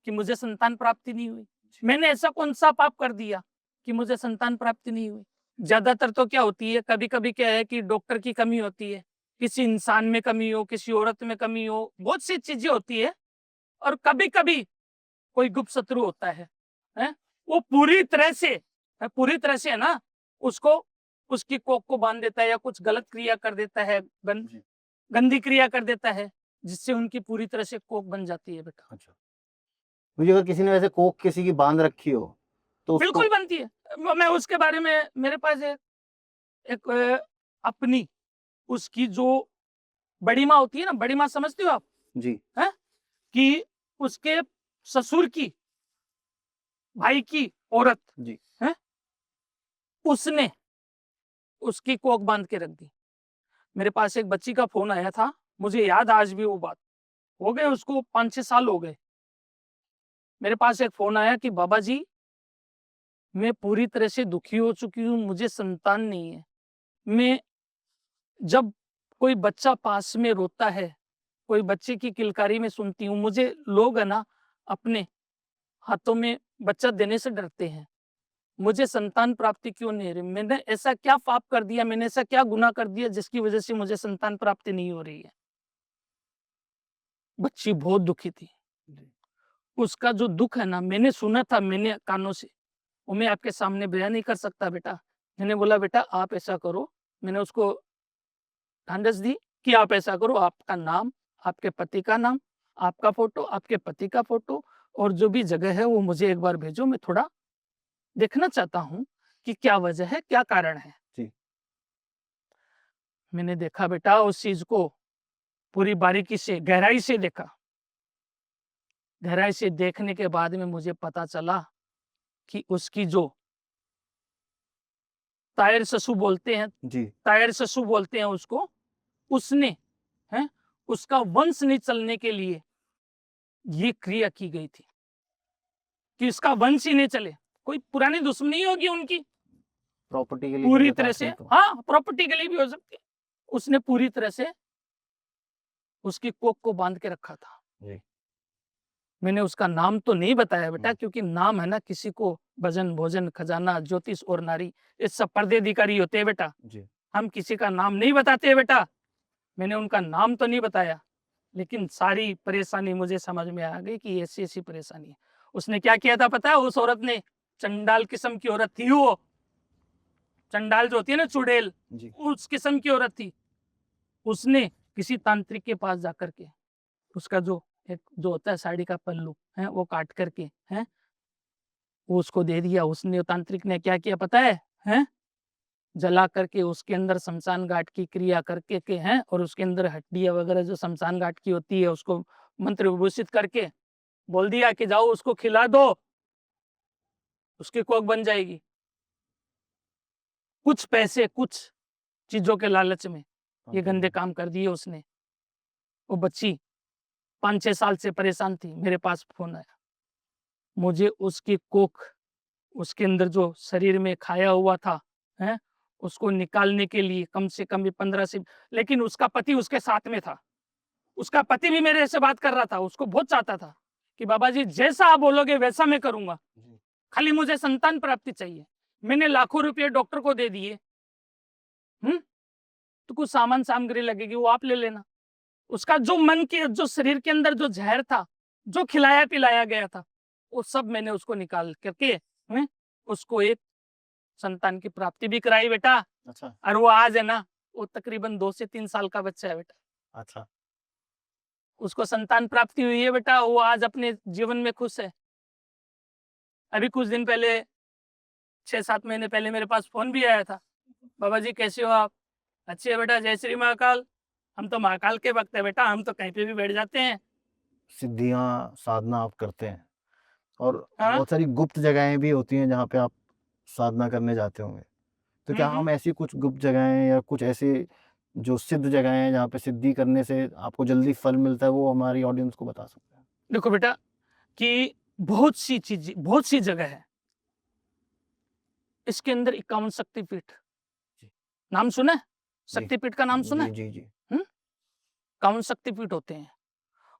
कि मुझे संतान प्राप्ति नहीं हुई? मैंने ऐसा कौन सा पाप कर दिया कि मुझे संतान प्राप्ति नहीं हुई? ज्यादातर तो क्या होती है, कभी कभी क्या है कि डॉक्टर की कमी होती है, किसी इंसान में कमी हो, किसी औरत में कमी हो, बहुत सी चीजें होती है। और कभी कभी कोई गुप्त शत्रु होता है? वो पूरी तरह से है ना उसको, उसकी कोख को बांध देता है या कुछ गलत क्रिया कर देता है, गंदी क्रिया कर देता है, जिससे उनकी पूरी तरह से कोख बन जाती है बेटा। अच्छा। मुझे अगर किसी ने वैसे कोख किसी की बांध रखी हो तो उसको बिल्कुल बनती है। मैं उसके बारे में, मेरे पास एक अपनी उसकी जो बड़ी माँ होती है ना, बड़ी माँ समझते हो आप? जी। है कि उसके ससुर की भाई की औरत जी। है, उसने उसकी कोख बांध के रख दी। मेरे पास एक बच्ची का फोन आया था, मुझे याद आज भी वो बात, हो गए उसको 5-6 साल हो गए। मेरे पास एक फोन आया कि बाबा जी, मैं पूरी तरह से दुखी हो चुकी हूँ, मुझे संतान नहीं है। मैं जब कोई बच्चा पास में रोता है, कोई बच्चे की किलकारी में सुनती हूँ, मुझे लोग है ना अपने हाथों में बच्चा देने से डरते हैं। मुझे संतान प्राप्ति क्यों नहीं हो रही? मैंने ऐसा क्या पाप कर दिया, मैंने ऐसा क्या गुनाह कर दिया जिसकी वजह से मुझे संतान प्राप्ति नहीं हो रही है? बच्ची बहुत दुखी थी। उसका जो दुख है ना, मैंने सुना था, मैंने कानों से, वो मैं आपके सामने बयान नहीं कर सकता बेटा। मैंने बोला बेटा आप ऐसा करो, मैंने उसको ढांढस दी कि आप ऐसा करो, आपका नाम, आपके पति का नाम, आपका फोटो, आपके पति का फोटो और जो भी जगह है वो मुझे एक बार भेजो, मैं थोड़ा देखना चाहता हूँ कि क्या वजह है, क्या कारण है। जी। मैंने देखा बेटा उस चीज को, पूरी बारीकी से गहराई से देखा। गहराई से देखने के बाद में मुझे पता चला कि उसकी जो तायर ससु बोलते हैं, जी। तायर ससु बोलते हैं उसको, उसने है उसका वंश नहीं चलने के लिए ये क्रिया की गई थी कि इसका वंश ही नहीं चले। कोई पुरानी दुश्मनी होगी उनकी प्रॉपर्टी के लिए पूरी किया था तरह आपने से, तो। हाँ प्रॉपर्टी के लिए भी हो सकती है। उसने पूरी तरह से उसकी कोख को बांध के रखा था। जी। मैंने उसका नाम तो नहीं बताया बेटा, क्योंकि नाम है ना किसी को भजन भोजन खजाना ज्योतिष और नारी ये सब पर्दे अधिकारी होते हैं बेटा। जी। हम किसी का नाम नहीं बताते हैं बेटा। मैंने उनका नाम तो नहीं बताया, लेकिन सारी परेशानी मुझे समझ में आ गई कि ऐसी ऐसी परेशानी है। उसने क्या किया था पता है? उस औरत ने, चंडाल किस्म की औरत थी वो, चंडाल जो होती है ना चुड़ैल, जी। उस किस्म की औरत थी। उसने किसी तांत्रिक के पास जाकर के उसका जो एक जो होता है साड़ी का पल्लू है वो काट करके है वो उसको दे दिया। उसने, तांत्रिक ने क्या किया पता है? जला करके उसके अंदर शमशान घाट की क्रिया करके के हैं, और उसके अंदर हड्डियां वगैरह जो शमशान घाट की होती है उसको मंत्र विभूषित करके बोल दिया कि जाओ उसको खिला दो, उसकी कोख बन जाएगी। कुछ पैसे, कुछ चीजों के लालच में ये गंदे काम कर दिए उसने। वो बच्ची 5-6 साल से परेशान थी। मेरे पास फोन आया, मुझे उसकी कोख, उसके अंदर जो शरीर में खाया हुआ था है उसको निकालने के लिए कम से कम भी 15 से, लेकिन उसका पति उसके साथ में था। उसका पति भी मेरे से बात कर रहा था, उसको बहुत चाहता था कि बाबा जी जैसा आप बोलोगे वैसा मैं करूंगा, खाली मुझे संतान प्राप्ति चाहिए। मैंने लाखों रुपए डॉक्टर को दे दिए। तो कुछ सामान सामग्री लगेगी वो आप ले लेना। उसका जो मन के, जो शरीर के अंदर जो जहर था, जो खिलाया पिलाया गया था, वो सब मैंने उसको निकाल करके उसको एक संतान की प्राप्ति भी कराई बेटा। अच्छा। और वो आज है ना, वो तकरीबन 2 से 3 साल का बच्चा है बेटा। अच्छा। उसको संतान प्राप्ति हुई है बेटा, वो आज अपने जीवन में खुश है। अभी कुछ दिन पहले, 6-7 महीने पहले मेरे पास फोन भी आया था, बाबा जी कैसे हो आप? अच्छे है बेटा, जय श्री महाकाल। हम तो महाकाल के भक्त है बेटा, हम तो कहीं पे भी बैठ जाते हैं। सिद्धियां साधना आप करते हैं और हाँ? बहुत सारी गुप्त जगहें भी होती हैं जहाँ पे आप साधना करने जाते होंगे। तो क्या हम्म। हम ऐसी कुछ गुप्त जगहें या कुछ ऐसे जो सिद्ध जगह है जहाँ पे सिद्धि करने से आपको जल्दी फल मिलता है, वो हमारी ऑडियंस को बता सकते हैं? देखो बेटा कि बहुत सी चीजें, बहुत सी जगह है इसके अंदर। 51 शक्तिपीठ, जी। नाम सुना है? जी। शक्तिपीठ का नाम सुना है? जी, जी, जी। 51 शक्तिपीठ होते हैं।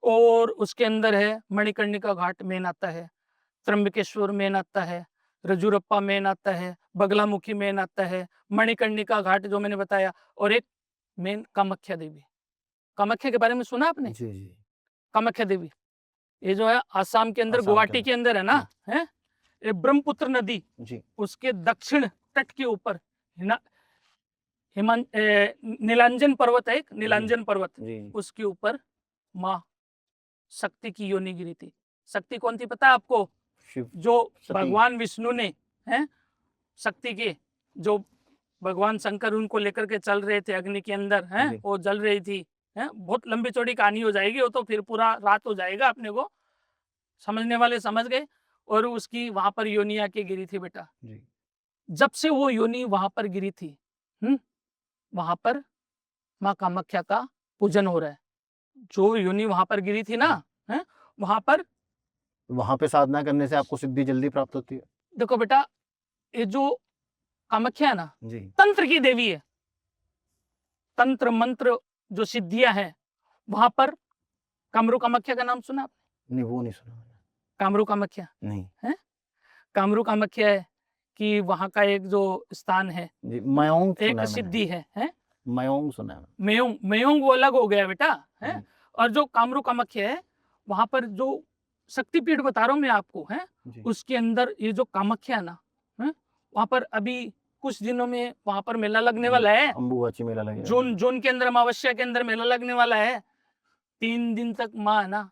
और उसके अंदर है मणिकर्णिका घाट मेन आता है, त्र्यंबकेश्वर मेन आता है, रजूरप्पा मेन आता है, बगलामुखी मेन आता है, मणिकर्णिका घाट जो मैंने बताया, और एक मेन कामाख्या देवी। कामाख्या के बारे में सुना आपने? जी, जी। कामाख्या देवी ये जो है आसाम के अंदर, आसाम के गुवाहाटी अंदर। के अंदर है ना, है? ये ब्रह्मपुत्र नदी जी, उसके दक्षिण तट के ऊपर नीलांजन पर्वत है, एक नीलांजन पर्वत, जी। उसके ऊपर माँ शक्ति की योनि गिरी थी। शक्ति कौन थी पता है आपको? शिव जो सती। भगवान विष्णु ने, हैं, शक्ति के, जो भगवान शंकर उनको लेकर के चल रहे थे अग्नि के अंदर, हैं, जी। वो जल रही थी, हैं। बहुत लंबी चौड़ी कहानी हो जाएगी वो तो, फिर पूरा रात हो जाएगा अपने को, समझने वाले समझ गए। और उसकी वहां पर योनि आके गिरी थी बेटा। जी। जब से वो योनि वहां पर गिरी थी, वहां पर माँ कामाख्या का पूजन हो रहा है। जो योनि वहां पर गिरी थी ना, है, वहां पे साधना करने से आपको सिद्धि जल्दी प्राप्त होती है? देखो बेटा, ये जो कामाख्या है ना, जी। तंत्र की देवी है। तंत्र मंत्र जो सिद्धियां हैं वहां पर, कामरू कामाख्या का नाम सुना आपने? नहीं, वो नहीं सुना मैंने। कामरू कामाख्या नहीं। है, कामरू कामाख्या है कि वहां का एक जो स्थान है, जी, मयोंग सुना एक है मैंने। सिद्धि है। मयोंग सुना है। मेयोंग, मेयोंग वो अलग हो गया बेटा, है। जी। और जो कामरू कामाख्या है, वहां पर जो शक्तिपीठ बता रहा हूं मैं आपको, है, जी। उसके अंदर ये जो कामाख्या है ना, है, वहां पर अभी कुछ दिनों में वहां पर मेला लगने वाला है। अंबुबाची मेला लगेगा। जून के अंदर, अमावस्या के अंदर मेला लगने वाला है। 3 दिन तक माँ है ना,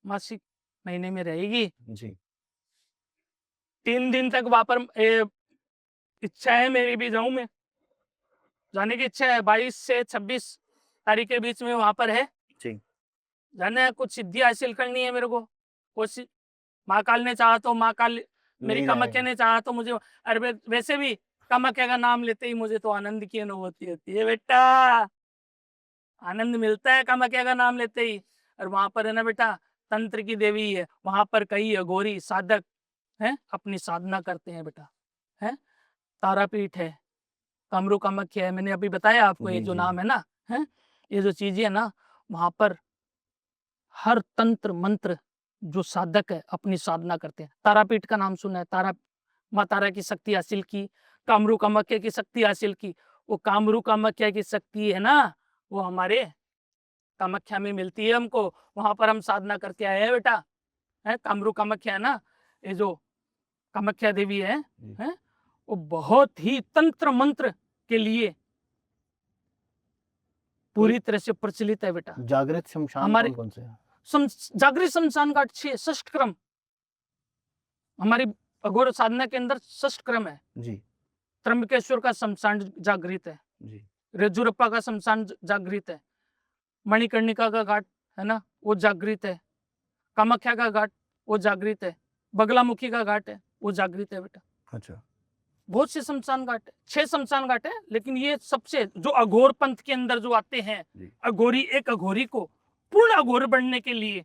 मासिक महीने में रहेगी। जी। 3 दिन तक वहां पर इच्छा है मेरी भी जाऊं मैं, जाने की इच्छा है। 22 से 26 तारीख के बीच में वहां पर है, जी। जाना है। कुछ सिद्धि हासिल करनी है मेरे को। कोशिश महाकाल ने चाहा तो, महाकाल मेरी ले कामाख्या जाएगा। ने चाहा तो मुझे, अरे वैसे भी कामाख्या का नाम लेते ही मुझे तो आनंद की अनुभूति होती है बेटा। आनंद मिलता है कामाख्या का नाम लेते ही। और वहां पर है ना बेटा, तंत्र की देवी है, वहां पर कई अघोरी साधक हैं, अपनी साधना करते हैं बेटा, है। तारापीठ है, कामरू कामाख्या है, मैंने अभी बताया आपको ये जी, जो जी, नाम जी। है ना, है, ये जो चीजें है ना, वहां पर हर तंत्र मंत्र जो साधक है अपनी साधना करते हैं। तारापीठ का नाम सुना है? तारा, माँ तारा की शक्ति हासिल की, कामरू कामाख्या की शक्ति हासिल की। वो कामरू कामाख्या की शक्ति है ना, वो हमारे कामाख्या में मिलती है हमको। वहां पर हम साधना करके आए हैं बेटा, है। कामरू कामाख्या है ना, ये जो कामाख्या देवी है, वो बहुत ही तंत्र मंत्र के लिए पूरी तरह से प्रचलित है बेटा। जागृत शमशान हमारे कौन-कौन से हैं? जागृत शमशान घाट 6 षष्ठ क्रम, हमारी अघोर साधना के अंदर षष्ठ क्रम है। जी। त्र्यंबकेश्वर का शमशान जागृत है, जी। रेजूरप्पा का शमशान जागृत है, मणिकर्णिका का घाट है ना, वो जागृत है, कामाख्या का घाट वो जागृत है, बगलामुखी का घाट है वो जागृत है बेटा। अच्छा। बहुत से शमशान घाट है, 6 शमशान घाट है, लेकिन ये सबसे जो अघोर पंथ के अंदर जो आते हैं, जी। अघोरी, एक अघोरी को पूर्ण अघोर बनने के लिए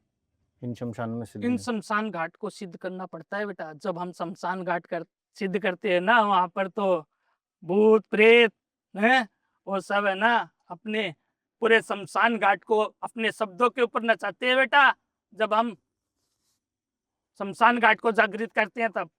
इन शमशान में सिद्ध इन हैं। शमशान घाट को सिद्ध करना पड़ता है बेटा। जब हम शमशान घाट सिद्ध करते हैं ना, वहां पर तो भूत प्रेत है, वो सब है ना, अपने पूरे शमशान घाट को अपने शब्दों के ऊपर नचाते हैं बेटा। जब हम शमशान घाट को जागृत करते हैं तब